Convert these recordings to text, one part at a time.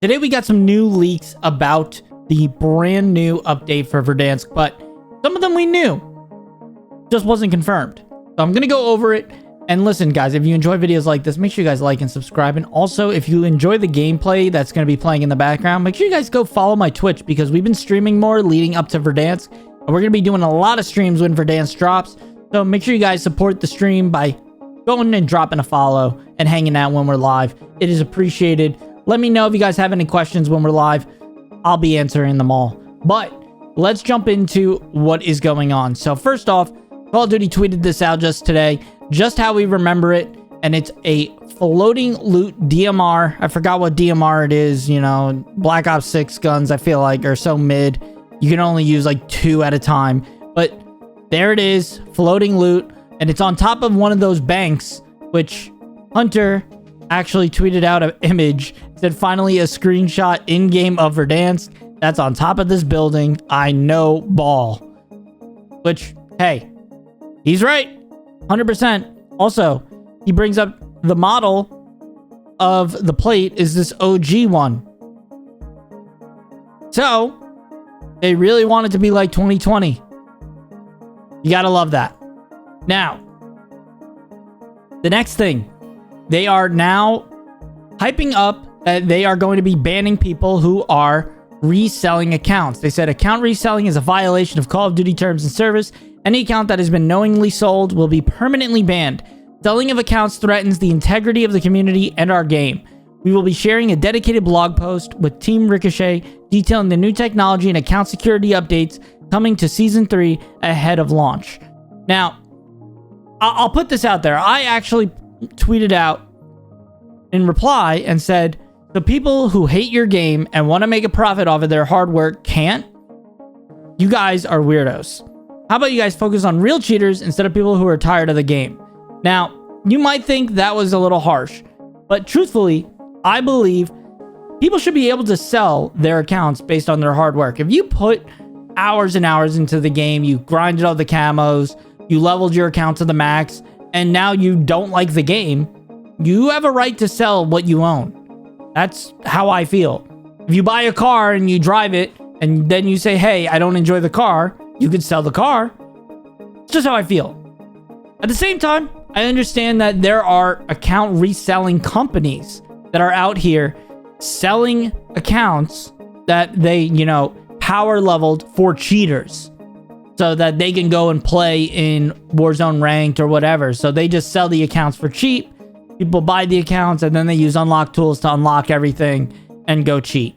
Today we got some new leaks about the brand new update for Verdansk, but some of them we knew, just wasn't confirmed. So I'm going to go over it. And listen, guys, if you enjoy videos like this, make sure you guys like and subscribe. And also, if you enjoy the gameplay that's going to be playing in the background, make sure you guys go follow my Twitch, because we've been streaming more leading up to Verdansk. And we're going to be doing a lot of streams when Verdansk drops. So make sure you guys support the stream by going and dropping a follow and hanging out when we're live. It is appreciated. Let me know if you guys have any questions when we're live. I'll be answering them all. But let's jump into what is going on. So first off, Call of Duty tweeted this out just today, just how we remember it. And it's a floating loot DMR. I forgot what DMR it is. You know, Black Ops 6 guns, I feel like, are so mid. You can only use like 2 at a time. But there it is, floating loot. And it's on top of one of those banks, which Hunter actually tweeted out an image. Said, finally a screenshot in-game of Verdansk. That's on top of this building. I know ball. Which, hey, he's right. 100%. Also, he brings up the model of the plate is this OG one. So, they really want it to be like 2020. You gotta love that. Now, the next thing, they are now hyping up that they are going to be banning people who are reselling accounts. They said account reselling is a violation of Call of Duty terms and service. Any account that has been knowingly sold will be permanently banned. Selling of accounts threatens the integrity of the community and our game. We will be sharing a dedicated blog post with Team Ricochet detailing the new technology and account security updates coming to Season 3 ahead of launch. Now, I'll put this out there. I actually tweeted out in reply and said, the people who hate your game and want to make a profit off of their hard work can't. You guys are weirdos. How about you guys focus on real cheaters instead of people who are tired of the game? Now, you might think that was a little harsh, but truthfully, I believe people should be able to sell their accounts based on their hard work. If you put hours and hours into the game, you grinded all the camos, you leveled your account to the max, and now you don't like the game, you have a right to sell what you own. That's how I feel. If you buy a car and you drive it, and then you say, hey, I don't enjoy the car, you could sell the car. It's just how I feel. At the same time, I understand that there are account reselling companies that are out here selling accounts that they, you know, power leveled for cheaters so that they can go and play in Warzone ranked or whatever. So they just sell the accounts for cheap. People buy the accounts and then they use unlock tools to unlock everything and go cheat.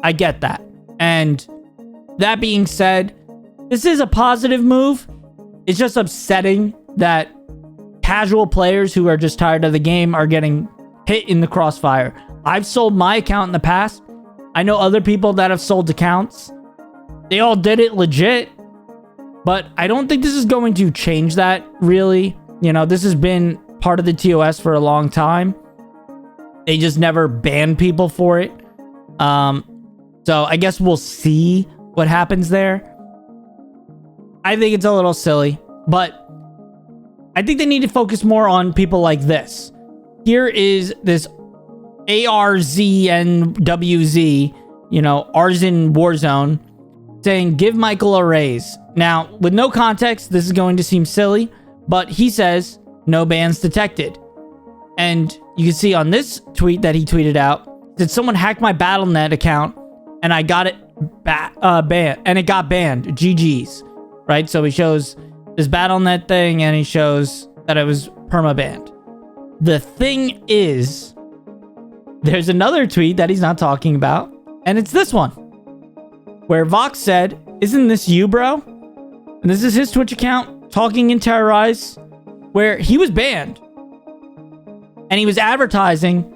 I get that. And that being said, this is a positive move. It's just upsetting that casual players who are just tired of the game are getting hit in the crossfire. I've sold my account in the past. I know other people that have sold accounts. They all did it legit. But I don't think this is going to change that, really. You know, this has been part of the TOS for a long time. They just never banned people for it. So I guess we'll see what happens there. I think it's a little silly, but I think they need to focus more on people like this. Here is this ARZNWZ, you know, Arzin Warzone, saying, give Michael a raise. Now, with no context, this is going to seem silly, but he says, no bans detected. And you can see on this tweet that he tweeted out, that someone hacked my Battle.net account and I got it banned, and it got banned. GG's. Right? So he shows this Battle.net thing and he shows that it was perma-banned. The thing is, there's another tweet that he's not talking about, and it's this one, where Vox said, isn't this you, bro? And this is his Twitch account, Talking and Terrorize, where he was banned. And he was advertising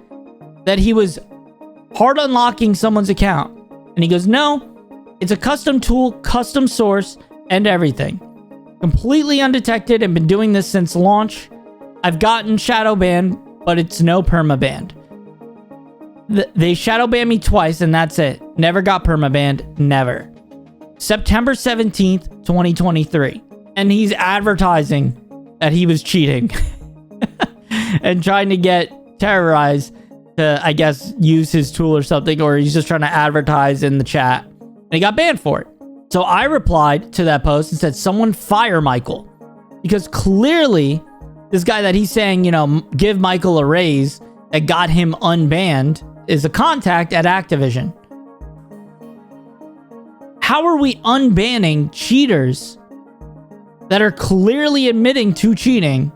that he was hard unlocking someone's account. And he goes, no, it's a custom tool, custom source, and everything. Completely undetected and been doing this since launch. I've gotten shadow banned, but it's no perma banned. They shadow banned me twice and that's it. Never got perma banned. Never. September 17th, 2023. And he's advertising that he was cheating and trying to get Terrorize to, I guess, use his tool or something, or he's just trying to advertise in the chat, and he got banned for it. So I replied to that post and said, someone fire Michael. Because clearly, this guy that he's saying, you know, give Michael a raise that got him unbanned is a contact at Activision. How are we unbanning cheaters that are clearly admitting to cheating,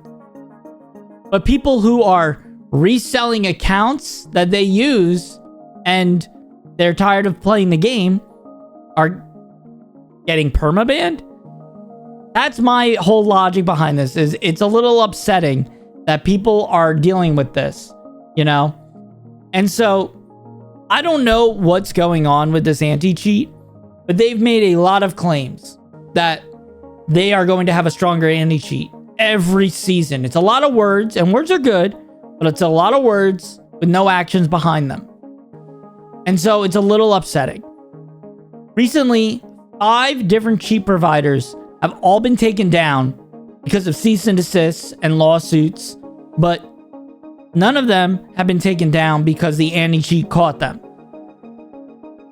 but people who are reselling accounts that they use and they're tired of playing the game are getting permabanned? That's my whole logic behind this. Is it's a little upsetting that people are dealing with this, you know? And so I don't know what's going on with this anti-cheat, but they've made a lot of claims that they are going to have a stronger anti-cheat every season. It's a lot of words, and words are good, but it's a lot of words with no actions behind them. And so it's a little upsetting. Recently, 5 different cheat providers have all been taken down because of cease and desist and lawsuits, but none of them have been taken down because the anti-cheat caught them.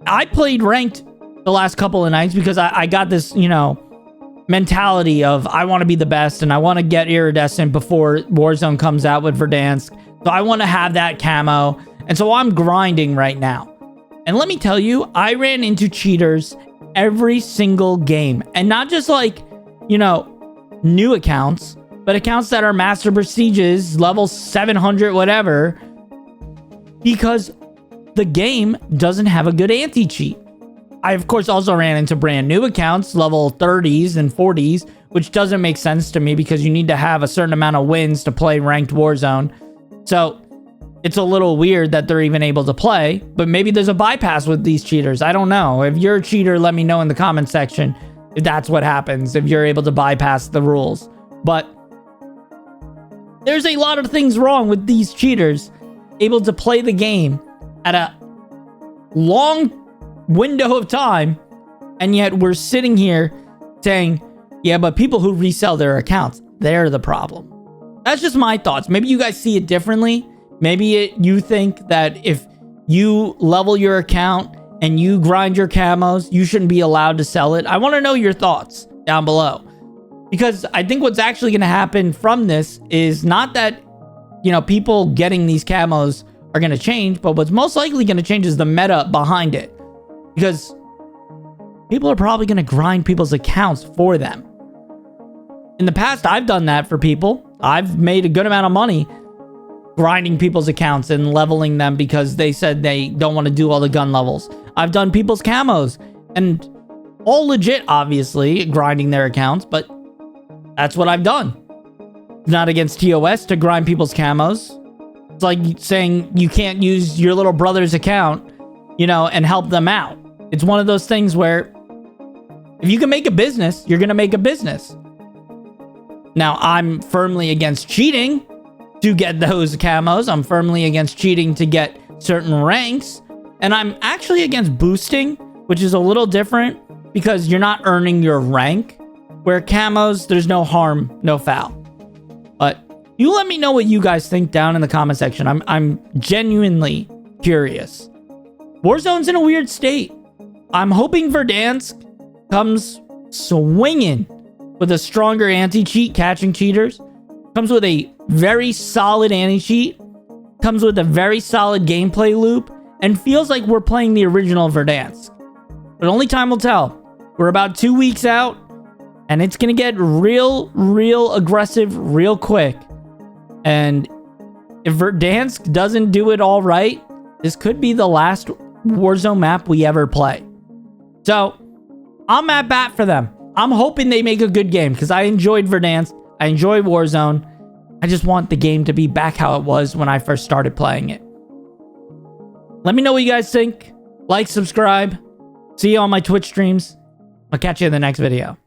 I played ranked the last couple of nights because I got this, you know, mentality of I want to be the best and I want to get iridescent before Warzone comes out with Verdansk. So I want to have that camo. And so I'm grinding right now. And let me tell you, I ran into cheaters every single game. And not just like, you know, new accounts, but accounts that are master prestiges, level 700, whatever, because the game doesn't have a good anti-cheat. I, of course, also ran into brand new accounts, level 30s and 40s, which doesn't make sense to me because you need to have a certain amount of wins to play ranked Warzone. So it's a little weird that they're even able to play, but maybe there's a bypass with these cheaters. I don't know. If you're a cheater, let me know in the comment section if that's what happens, if you're able to bypass the rules. But there's a lot of things wrong with these cheaters able to play the game at a long window of time, and yet we're sitting here saying, yeah, but people who resell their accounts, they're the problem. That's just my thoughts. Maybe you guys see it differently. Maybe you think that if you level your account and you grind your camos, you shouldn't be allowed to sell it. I want to know your thoughts down below, because I think what's actually going to happen from this is not that, you know, people getting these camos are going to change, but what's most likely going to change is the meta behind it. Because people are probably going to grind people's accounts for them. In the past, I've done that for people. I've made a good amount of money grinding people's accounts and leveling them because they said they don't want to do all the gun levels. I've done people's camos and all legit, obviously, grinding their accounts, but that's what I've done. It's not against TOS to grind people's camos. It's like saying you can't use your little brother's account, you know, and help them out. It's one of those things where if you can make a business, you're going to make a business. Now, I'm firmly against cheating to get those camos. I'm firmly against cheating to get certain ranks. And I'm actually against boosting, which is a little different because you're not earning your rank. Where camos, there's no harm, no foul. But you let me know what you guys think down in the comment section. I'm genuinely curious. Warzone's in a weird state. I'm hoping Verdansk comes swinging with a stronger anti-cheat, catching cheaters. Comes with a very solid anti-cheat. Comes with a very solid gameplay loop. And feels like we're playing the original Verdansk. But only time will tell. We're about 2 weeks out. And it's going to get real aggressive real quick. And if Verdansk doesn't do it all right, this could be the last Warzone map we ever play. So, I'm at bat for them. I'm hoping they make a good game because I enjoyed Verdansk. I enjoy Warzone. I just want the game to be back how it was when I first started playing it. Let me know what you guys think. Like, subscribe. See you on my Twitch streams. I'll catch you in the next video.